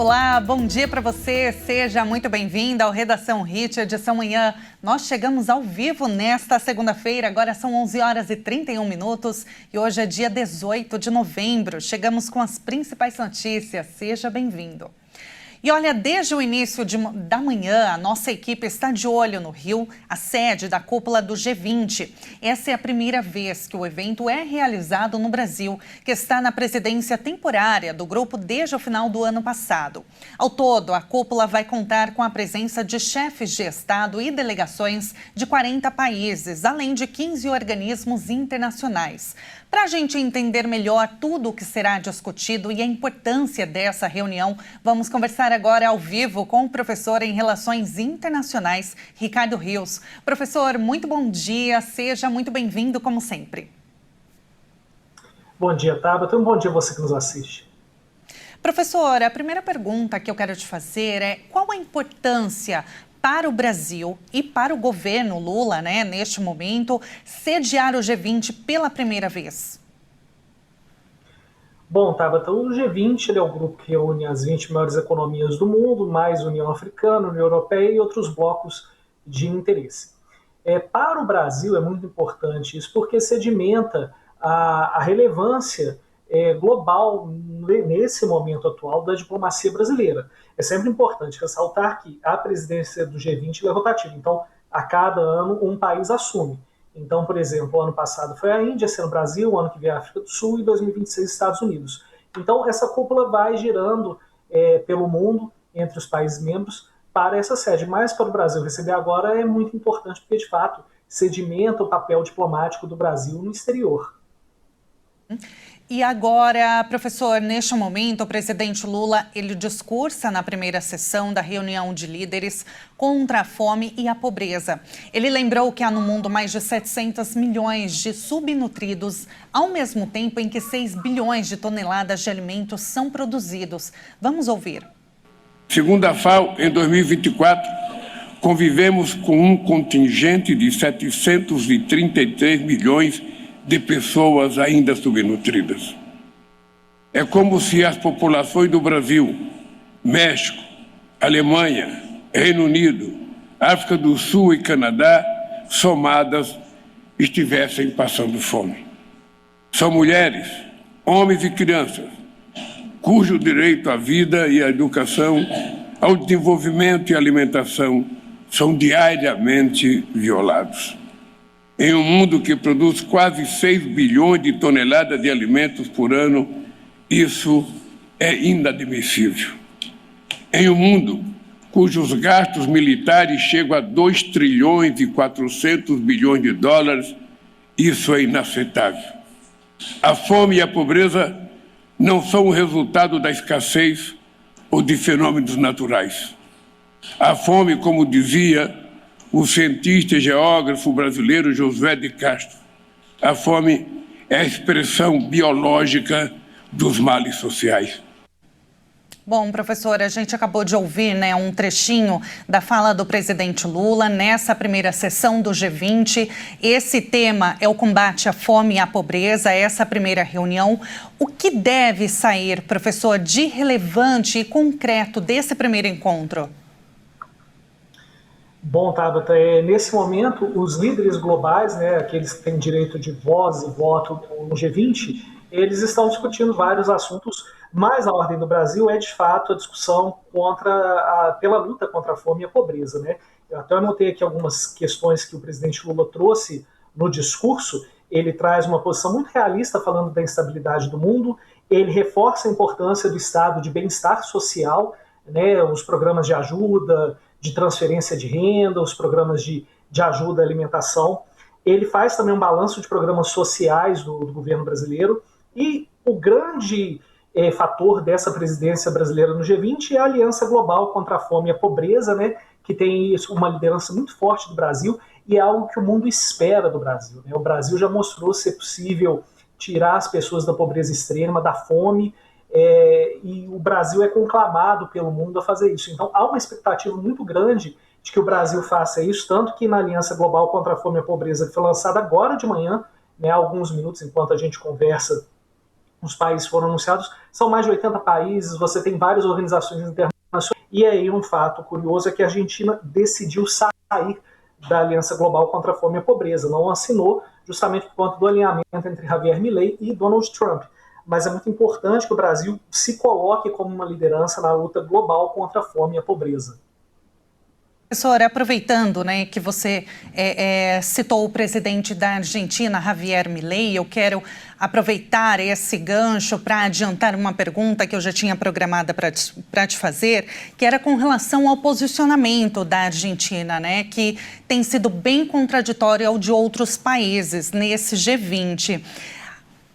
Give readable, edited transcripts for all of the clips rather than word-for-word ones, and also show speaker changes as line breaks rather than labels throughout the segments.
Olá, bom dia para você. Seja muito bem-vindo ao Redação Hit, edição manhã. Nós chegamos ao vivo nesta segunda-feira, agora são 11 horas e 31 minutos e hoje é dia 18 de novembro. Chegamos com as principais notícias. Seja bem-vindo. E olha, desde o início da manhã, a nossa equipe está de olho no Rio, a sede da cúpula do G20. Essa é a primeira vez que o evento é realizado no Brasil, que está na presidência temporária do grupo desde o final do ano passado. Ao todo, a cúpula vai contar com a presença de chefes de Estado e delegações de 40 países, além de 15 organismos internacionais. Para a gente entender melhor tudo o que será discutido e a importância dessa reunião, vamos conversar agora ao vivo com o professor em Relações Internacionais, Ricardo Rios. Professor, muito bom dia, seja muito bem-vindo como sempre.
Bom dia, Tabata. Um bom dia a você que nos assiste.
Professor, a primeira pergunta que eu quero te fazer é qual a importância para o Brasil e para o governo Lula, neste momento, sediar o G20 pela primeira vez?
Bom, Tabata, o G20 é o grupo que reúne as 20 maiores economias do mundo, mais União Africana, União Europeia e outros blocos de interesse. Para o Brasil é muito importante isso, porque sedimenta a relevância global nesse momento atual da diplomacia brasileira. É sempre importante ressaltar que a presidência do G20 é rotativa, então a cada ano um país assume. Então, por exemplo, o ano passado foi a Índia, esse ano o Brasil, o ano que vem a África do Sul e 2026 Estados Unidos. Então essa cúpula vai girando pelo mundo, entre os países membros, para essa sede. Mas para o Brasil receber agora é muito importante, porque de fato sedimenta o papel diplomático do Brasil no exterior.
E agora, professor, neste momento, o presidente Lula, ele discursa na primeira sessão da reunião de líderes contra a fome e a pobreza. Ele lembrou que há no mundo mais de 700 milhões de subnutridos, ao mesmo tempo em que 6 bilhões de toneladas de alimentos são produzidos. Vamos ouvir.
Segundo a FAO, em 2024, convivemos com um contingente de 733 milhões de pessoas ainda subnutridas. É como se as populações do Brasil, México, Alemanha, Reino Unido, África do Sul e Canadá, somadas, estivessem passando fome. São mulheres, homens e crianças, cujo direito à vida e à educação, ao desenvolvimento e alimentação são diariamente violados. Em um mundo que produz quase 6 bilhões de toneladas de alimentos por ano, isso é inadmissível. Em um mundo cujos gastos militares chegam a 2 trilhões e 400 bilhões de dólares, isso é inaceitável. A fome e a pobreza não são o resultado da escassez ou de fenômenos naturais. A fome, como dizia o cientista e geógrafo brasileiro Josué de Castro, a fome é a expressão biológica dos males sociais.
Bom, professor, a gente acabou de ouvir um trechinho da fala do presidente Lula nessa primeira sessão do G20. Esse tema é o combate à fome e à pobreza, essa primeira reunião. O que deve sair, professor, de relevante e concreto desse primeiro encontro?
Bom, Tabata, nesse momento, os líderes globais, aqueles que têm direito de voz e voto no G20, eles estão discutindo vários assuntos, mas a ordem do Brasil é, de fato, a discussão pela luta contra a fome e a pobreza. Eu até anotei aqui algumas questões que o presidente Lula trouxe no discurso. Ele traz uma posição muito realista falando da instabilidade do mundo, ele reforça a importância do estado de bem-estar social, os programas de ajuda, de transferência de renda, os programas de ajuda à alimentação. Ele faz também um balanço de programas sociais do governo brasileiro e o grande fator dessa presidência brasileira no G20 é a Aliança Global contra a Fome e a Pobreza, que tem uma liderança muito forte do Brasil e é algo que o mundo espera do Brasil. O Brasil já mostrou ser possível tirar as pessoas da pobreza extrema, da fome, e o Brasil é conclamado pelo mundo a fazer isso. Então há uma expectativa muito grande de que o Brasil faça isso, tanto que na Aliança Global contra a Fome e a Pobreza, que foi lançada agora de manhã, há alguns minutos enquanto a gente conversa os países foram anunciados, são mais de 80 países, você tem várias organizações internacionais, e aí um fato curioso é que a Argentina decidiu sair da Aliança Global contra a Fome e a Pobreza, não assinou, justamente por conta do alinhamento entre Javier Milei e Donald Trump. Mas é muito importante que o Brasil se coloque como uma liderança na luta global contra a fome e a pobreza.
Professor, aproveitando, né, que você citou o presidente da Argentina, Javier Milei, eu quero aproveitar esse gancho para adiantar uma pergunta que eu já tinha programada para te fazer, que era com relação ao posicionamento da Argentina, né, que tem sido bem contraditório ao de outros países nesse G20.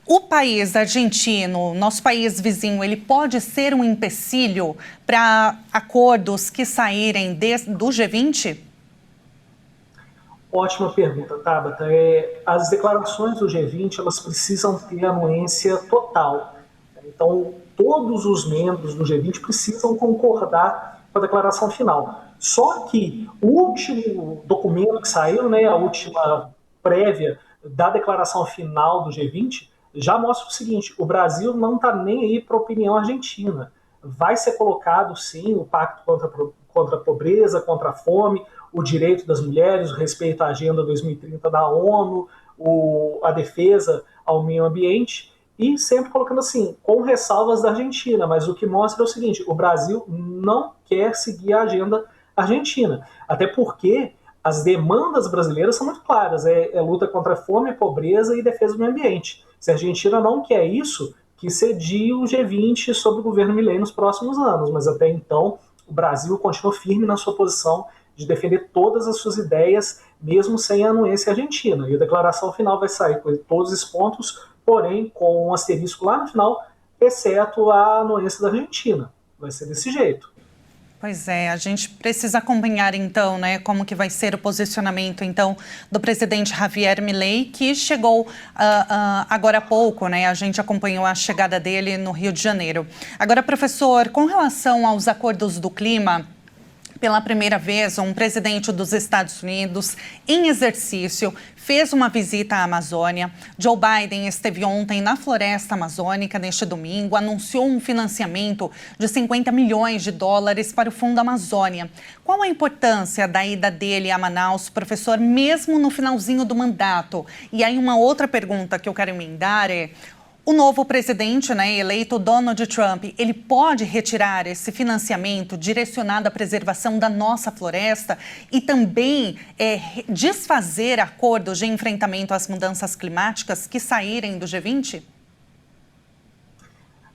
O país argentino, nosso país vizinho, ele pode ser um empecilho para acordos que saírem do G20?
Ótima pergunta, Tabata. As declarações do G20 elas precisam ter anuência total. Então, todos os membros do G20 precisam concordar com a declaração final. Só que o último documento que saiu, né, a última prévia da declaração final do G20, já mostra o seguinte: o Brasil não está nem aí para a opinião argentina. Vai ser colocado, sim, o pacto contra a pobreza, contra a fome, o direito das mulheres, o respeito à Agenda 2030 da ONU, a defesa ao meio ambiente, e sempre colocando assim, com ressalvas da Argentina. Mas o que mostra é o seguinte: o Brasil não quer seguir a agenda argentina. Até porque as demandas brasileiras são muito claras: é luta contra a fome, a pobreza e defesa do meio ambiente. Se a Argentina não quer isso, que cedia o G20 sob o governo Milei nos próximos anos. Mas até então, o Brasil continua firme na sua posição de defender todas as suas ideias, mesmo sem a anuência argentina. E a declaração final vai sair com todos esses pontos, porém com um asterisco lá no final, exceto a anuência da Argentina. Vai ser desse jeito.
Pois é, a gente precisa acompanhar, então, né, como que vai ser o posicionamento, então, do presidente Javier Milei, que chegou agora há pouco, né, a gente acompanhou a chegada dele no Rio de Janeiro. Agora, professor, com relação aos acordos do clima, pela primeira vez, um presidente dos Estados Unidos, em exercício, fez uma visita à Amazônia. Joe Biden esteve ontem na floresta amazônica, neste domingo, anunciou um financiamento de 50 milhões de dólares para o Fundo Amazônia. Qual a importância da ida dele a Manaus, professor, mesmo no finalzinho do mandato? E aí uma outra pergunta que eu quero emendar é: o novo presidente, né, eleito Donald Trump, ele pode retirar esse financiamento direcionado à preservação da nossa floresta e também desfazer acordos de enfrentamento às mudanças climáticas que saírem do G20?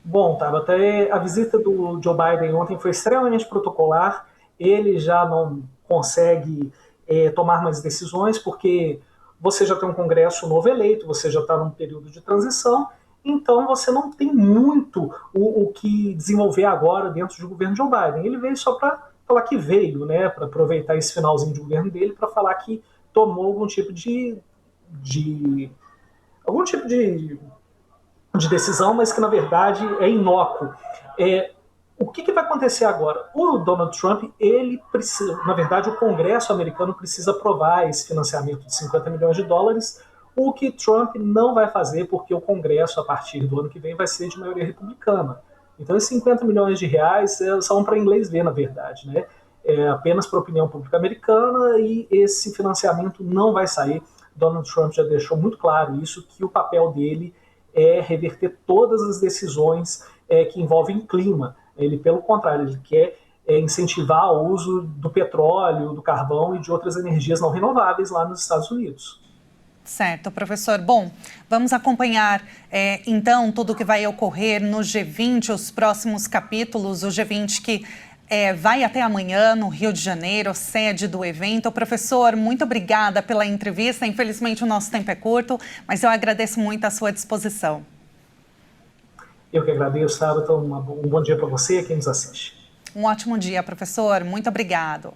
Bom, Tabata, a visita do Joe Biden ontem foi extremamente protocolar. Ele já não consegue tomar mais decisões porque você já tem um Congresso novo eleito, você já está num período de transição. Então você não tem muito o que desenvolver agora dentro do governo Joe Biden. Ele veio só para falar que veio, né, para aproveitar esse finalzinho de governo dele para falar que tomou algum tipo de decisão, mas que na verdade é inócuo. O que vai acontecer agora? O Donald Trump, ele precisa, na verdade, o Congresso americano precisa aprovar esse financiamento de 50 milhões de dólares, o que Trump não vai fazer, porque o Congresso, a partir do ano que vem, vai ser de maioria republicana. Então, esses 50 milhões de reais são para inglês ver, na verdade, né? Apenas para a opinião pública americana, e esse financiamento não vai sair. Donald Trump já deixou muito claro isso, que o papel dele é reverter todas as decisões que envolvem clima. Ele, pelo contrário, ele quer incentivar o uso do petróleo, do carvão e de outras energias não renováveis lá nos Estados Unidos.
Certo, professor. Bom, vamos acompanhar, então, tudo o que vai ocorrer no G20, os próximos capítulos, o G20 que vai até amanhã no Rio de Janeiro, sede do evento. Professor, muito obrigada pela entrevista. Infelizmente, o nosso tempo é curto, mas eu agradeço muito a sua disposição.
Eu que agradeço, Sara. Então, um bom dia para você e quem nos assiste.
Um ótimo dia, professor. Muito obrigado.